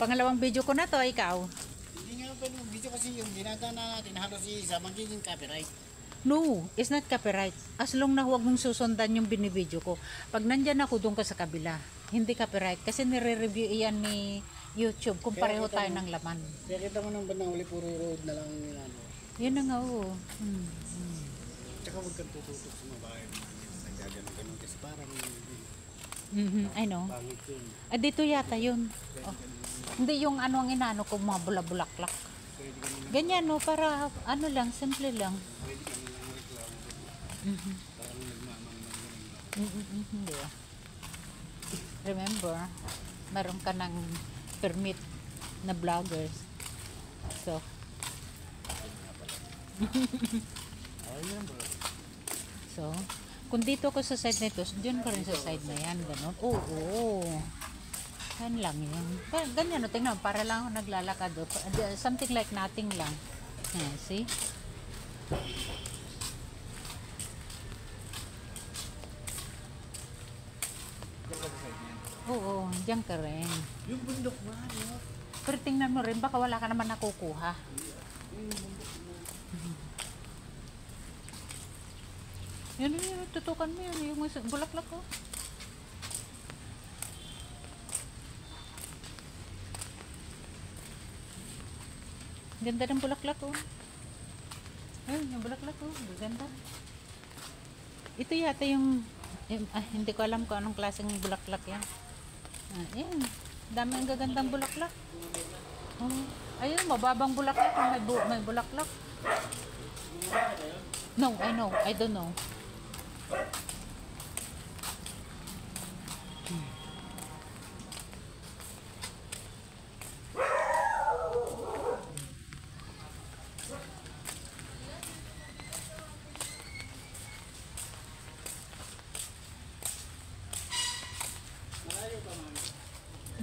Pangalawang video ko na to, ikaw. Hindi nga pwede mag-video kasi yung ginagana natin halos isa magiging copyright. No, it's not copyright. As long na huwag mong susundan yung binibideo ko. Pag nandyan ako, doon ka sa kabila. Hindi copyright. Kasi nire-review iyan ni YouTube kung pareho tayo ng laman. Kaya kita mo nang bandang uli, puro road na lang yung ano. Yun na nga, oo. Tsaka huwag kang tututok sa mga bahay. Nagaganon kasi parang I know. pangit yun. Ah, dito yata yun. Oh. Hindi yung ano ang inano ko, mga bulabulaklak. Pwede kami na, Ganyan, no? Para ano lang, simple lang. pwede kami lang reklamo. Parang nagmamang Hindi. Remember, meron ka ng permit na vloggers. So, so, kung dito ako sa side nito, dyan ka rin sa side na yan, gano'n. Oo. Yan lang yun. Ganyan, no, tingnan, para lang ako naglalakad. Something like nothing lang. See? Oo, dyan ka rin. yung bundok mo, ano? Pero tingnan mo rin, baka wala ka naman nakukuha. Yan yun, tutukan mo yan, yung bulaklak ko. Ganda ng bulaklak ko. Ayun, yung bulaklak ko, ganda. Ito yata yung, hindi ko alam kung anong klaseng bulaklak yan. Ayan, dami ang gagandang bulaklak. Oh, ayun, mababang bulaklak, may bulaklak. No, I know, I don't know.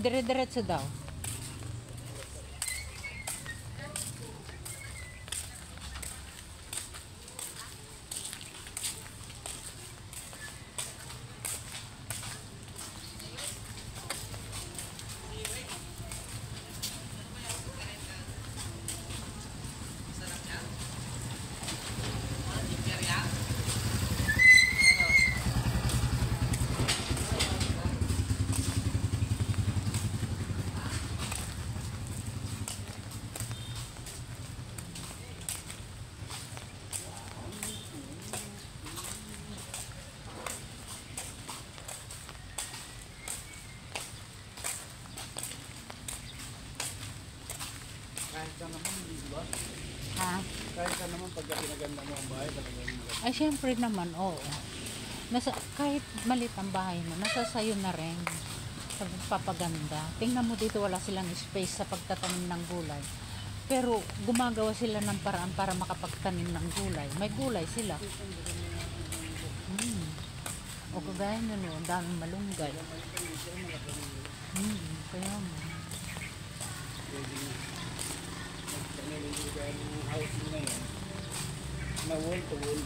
Dire-diretso daw. Kahit ka naman, di ba? Ha? Kahit ka naman pagka pinaganda mo ang bahay, talagang maganda. Ay, syempre naman, oo. Kahit maliit ang bahay mo, nasa sayo na rin sa papaganda. Tingnan mo dito, wala silang space sa pagtatanim ng gulay. Pero gumagawa sila ng paraan para makapagtanim ng gulay. May gulay sila. O kagaya nyo, no, ang daming malunggay. Kaya mo. Pwede na. Nagpanilin yung house na yun. Na wall to wall.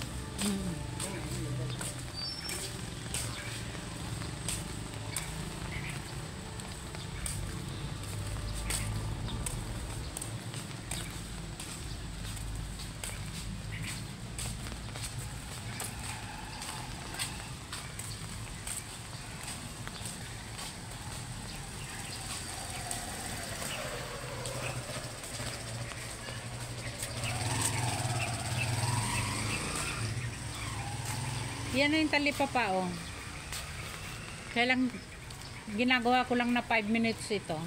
Yan na yung talipapa, oh. Kaya lang, ginagawa ko lang na 5 minutes ito.